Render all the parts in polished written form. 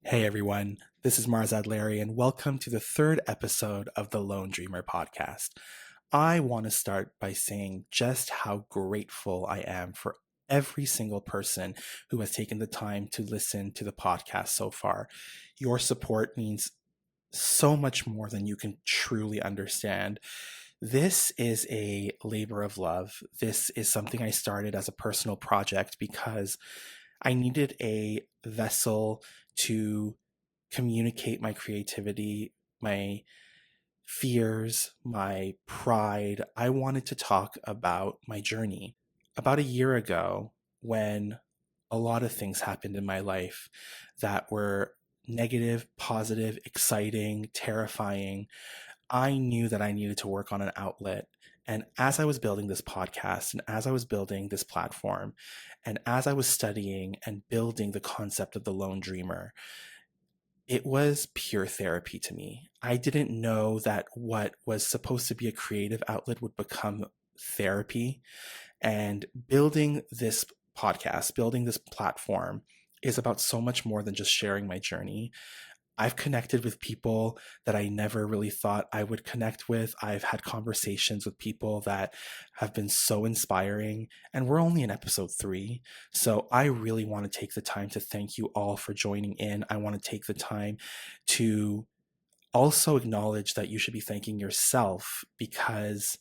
Hey everyone, this is Marzad Larry, and welcome to the third episode of the Lone Dreamer podcast. I want to start by saying just how grateful I am for every single person who has taken the time to listen to the podcast so far. Your support means so much more than you can truly understand. This is a labor of love. This is something I started as a personal project because I needed a vessel to communicate my creativity, my fears, my pride. I wanted to talk about my journey. About a year ago, when a lot of things happened in my life that were negative, positive, exciting, terrifying, I knew that I needed to work on an outlet. And as I was building this podcast and as I was building this platform, and as I was studying and building the concept of the lone dreamer, it was pure therapy to me. I didn't know that what was supposed to be a creative outlet would become therapy. And building this podcast, building this platform is about so much more than just sharing my journey. I've connected with people that I never really thought I would connect with. I've had conversations with people that have been so inspiring, and we're only in episode 3. So I really want to take the time to thank you all for joining in. I want to take the time to also acknowledge that you should be thanking yourself because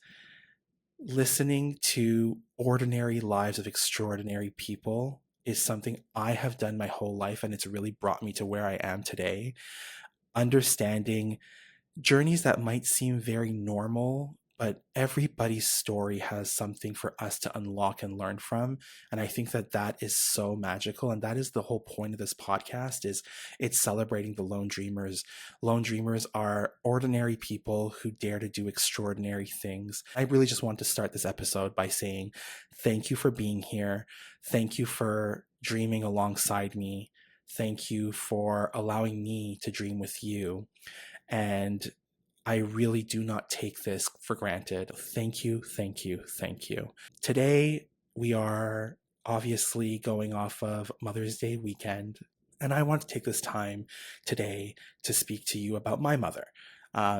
listening to ordinary lives of extraordinary people is something I have done my whole life, and it's really brought me to where I am today. Understanding journeys that might seem very normal, but everybody's story has something for us to unlock and learn from. And I think that that is so magical. And that is the whole point of this podcast. Is it's celebrating the lone dreamers. Lone dreamers are ordinary people who dare to do extraordinary things. I really just want to start this episode by saying thank you for being here. Thank you for dreaming alongside me. Thank you for allowing me to dream with you. And I really do not take this for granted. Thank you, thank you, thank you. Today, we are obviously going off of Mother's Day weekend, and I want to take this time today to speak to you about my mother.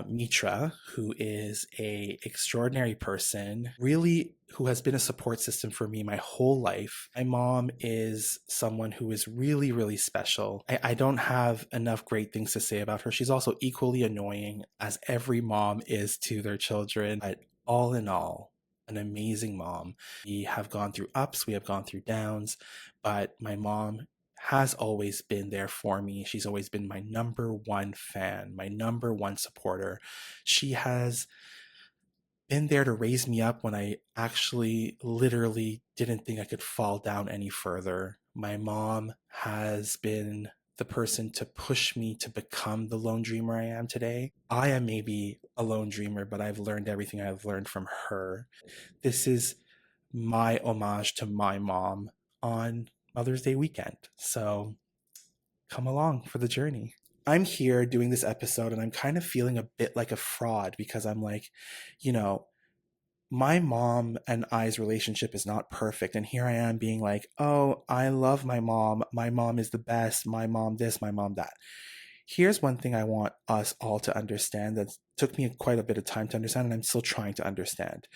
Mitra, who is a extraordinary person, really who has been a support system for me my whole life. My mom is someone who is really, really special. I don't have enough great things to say about her. She's also equally annoying, as every mom is to their children. But all in all, an amazing mom. We have gone through ups, we have gone through downs, but my mom has always been there for me. She's always been my number one fan, my number one supporter. She has been there to raise me up when I actually literally didn't think I could fall down any further. My mom has been the person to push me to become the lone dreamer I am today. I am maybe a lone dreamer, but I've learned everything I've learned from her. This is my homage to my mom on Mother's Day weekend. So come along for the journey. I'm here doing this episode and I'm kind of feeling a bit like a fraud because I'm like, you know, my mom and I's relationship is not perfect. And here I am being like, oh, I love my mom. My mom is the best. My mom this, my mom that. Here's one thing I want us all to understand that took me quite a bit of time to understand, and I'm still trying to understand.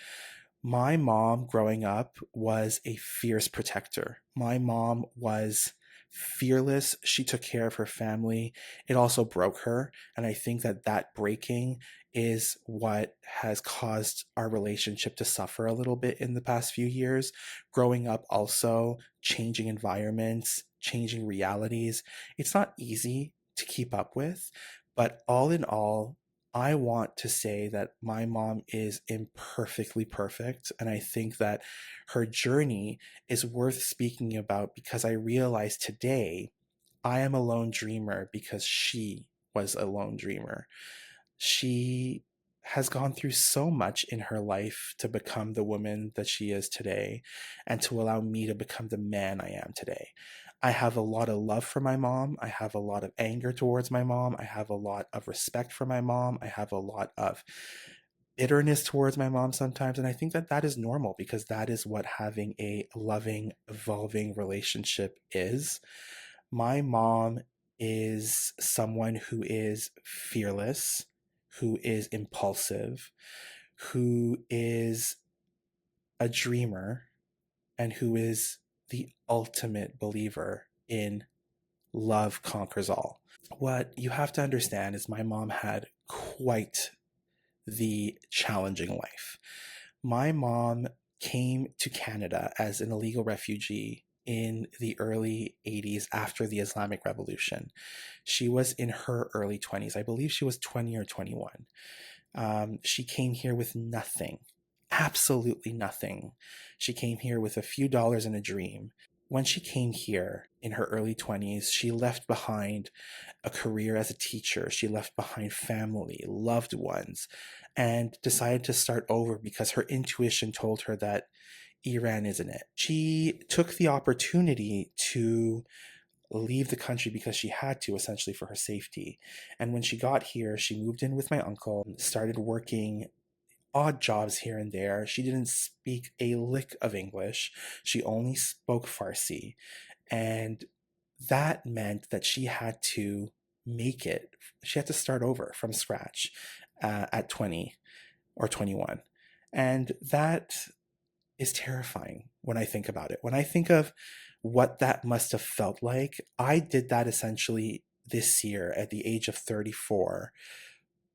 My mom growing up was a fierce protector. My mom was fearless. She took care of her family. It also broke her. And I think that that breaking is what has caused our relationship to suffer a little bit in the past few years. Growing up, also changing environments, changing realities. It's not easy to keep up with, but all in all, I want to say that my mom is imperfectly perfect. And I think that her journey is worth speaking about because I realize today I am a lone dreamer because she was a lone dreamer. She has gone through so much in her life to become the woman that she is today and to allow me to become the man I am today. I have a lot of love for my mom. I have a lot of anger towards my mom. I have a lot of respect for my mom. I have a lot of bitterness towards my mom sometimes. And I think that that is normal because that is what having a loving, evolving relationship is. My mom is someone who is fearless, who is impulsive, who is a dreamer, and who is the ultimate believer in love conquers all. What you have to understand is my mom had quite the challenging life. My mom came to Canada as an illegal refugee in the early 80s after the Islamic Revolution. She was in her early 20s. I believe she was 20 or 21. She came here with nothing, absolutely nothing. She came here with a few dollars and a dream. When she came here in her early 20s, she left behind a career as a teacher. She left behind family, loved ones, and decided to start over because her intuition told her that Iran isn't it. She took the opportunity to leave the country because she had to, essentially for her safety. And when she got here, she moved in with my uncle, started working odd jobs here and there. She didn't speak a lick of English. She only spoke Farsi. And that meant that she had to make it. She had to start over from scratch at 20 or 21. And that is terrifying when I think about it. When I think of what that must have felt like, I did that essentially this year at the age of 34.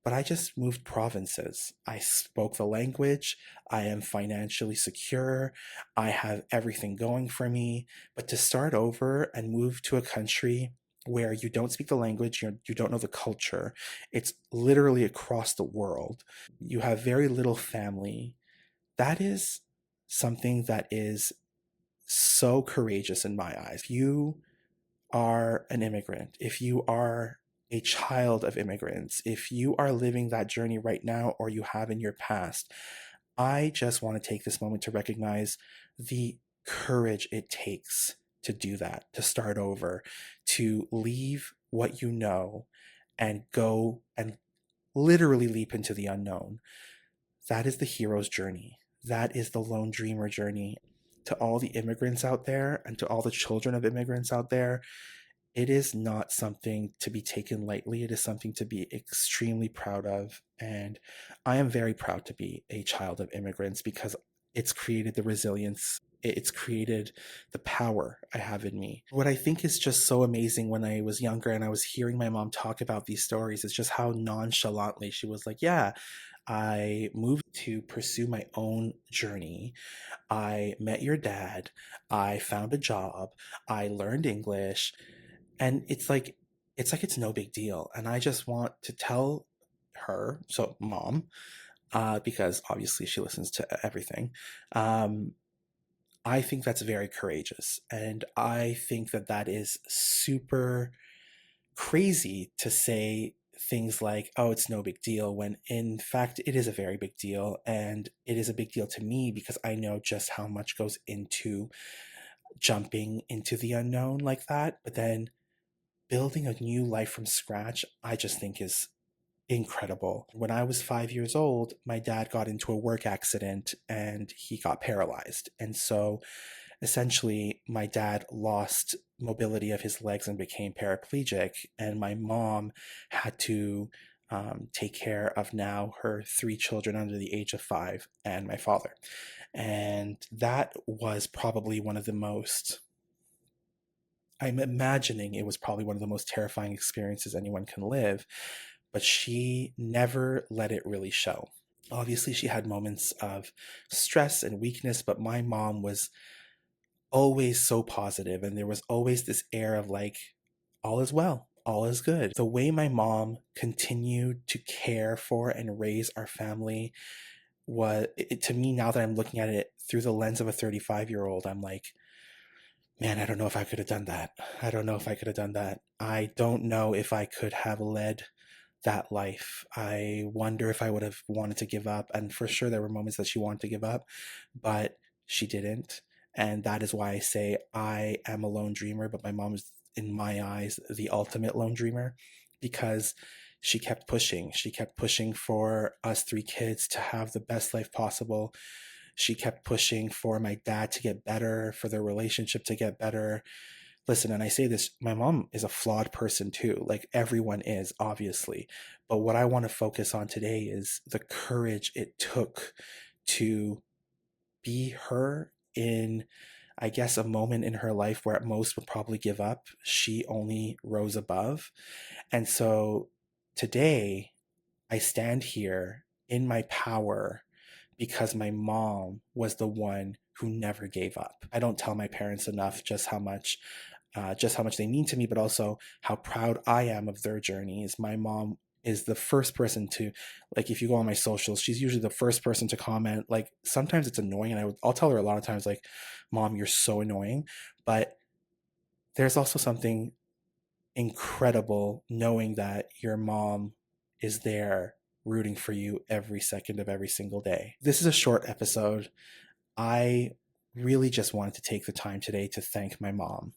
But I just moved provinces. I spoke the language. I am financially secure. I have everything going for me. But to start over and move to a country where you don't speak the language, you don't know the culture, it's literally across the world. You have very little family. That is something that is so courageous in my eyes. You are an immigrant, if you are a child of immigrants, if you are living that journey right now or you have in your past, I just want to take this moment to recognize the courage it takes to do that, to start over, to leave what you know and go and literally leap into the unknown. That is the hero's journey. That is the lone dreamer journey. To all the immigrants out there and to all the children of immigrants out there, it is not something to be taken lightly. It is something to be extremely proud of. And I am very proud to be a child of immigrants because it's created the resilience. It's created the power I have in me. What I think is just so amazing when I was younger and I was hearing my mom talk about these stories is just how nonchalantly she was like, yeah, I moved to pursue my own journey. I met your dad. I found a job. I learned English. And it's no big deal. And I just want to tell her, so mom, because obviously she listens to everything. Um, I think that's very courageous. And I think that that is super crazy to say things like, oh, it's no big deal, when in fact it is a very big deal. And it is a big deal to me because I know just how much goes into jumping into the unknown like that. But then building a new life from scratch, I just think is incredible. When I was 5 years old, my dad got into a work accident and he got paralyzed. And so essentially, my dad lost mobility of his legs and became paraplegic. And my mom had to take care of now her three children under the age of 5 and my father. And that was probably one of the most I'm imagining it was probably one of the most terrifying experiences anyone can live, but she never let it really show. Obviously, she had moments of stress and weakness, but my mom was always so positive, and there was always this air of like, all is well, all is good. The way my mom continued to care for and raise our family to me, now that I'm looking at it through the lens of a 35-year-old, I'm like, man, I don't know if I could have done that. I don't know if I could have done that. I don't know if I could have led that life. I wonder if I would have wanted to give up. And for sure, there were moments that she wanted to give up, but she didn't. And that is why I say I am a lone dreamer, but my mom is, in my eyes, the ultimate lone dreamer because she kept pushing. She kept pushing for us three kids to have the best life possible. She kept pushing for my dad to get better, for their relationship to get better. Listen, and I say this, my mom is a flawed person too. Like everyone is, obviously. But what I want to focus on today is the courage it took to be her in, I guess, a moment in her life where at most would probably give up. She only rose above. And so today, I stand here in my power because my mom was the one who never gave up. I don't tell my parents enough just how much they mean to me, but also how proud I am of their journeys. My mom is the first person to, like, if you go on my socials, she's usually the first person to comment. Like sometimes it's annoying, and I'll tell her a lot of times, like, "Mom, you're so annoying," but there's also something incredible knowing that your mom is there rooting for you every second of every single day. This is a short episode. I really just wanted to take the time today to thank my mom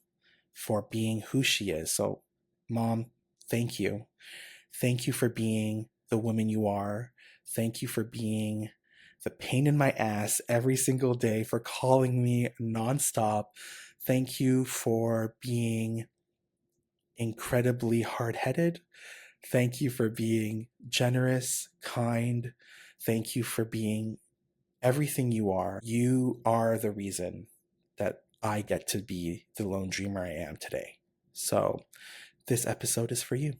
for being who she is. So, Mom, thank you. Thank you for being the woman you are. Thank you for being the pain in my ass every single day, for calling me nonstop. Thank you for being incredibly hard headed. Thank you for being generous, kind. Thank you for being everything you are. You are the reason that I get to be the lone dreamer I am today. So, this episode is for you.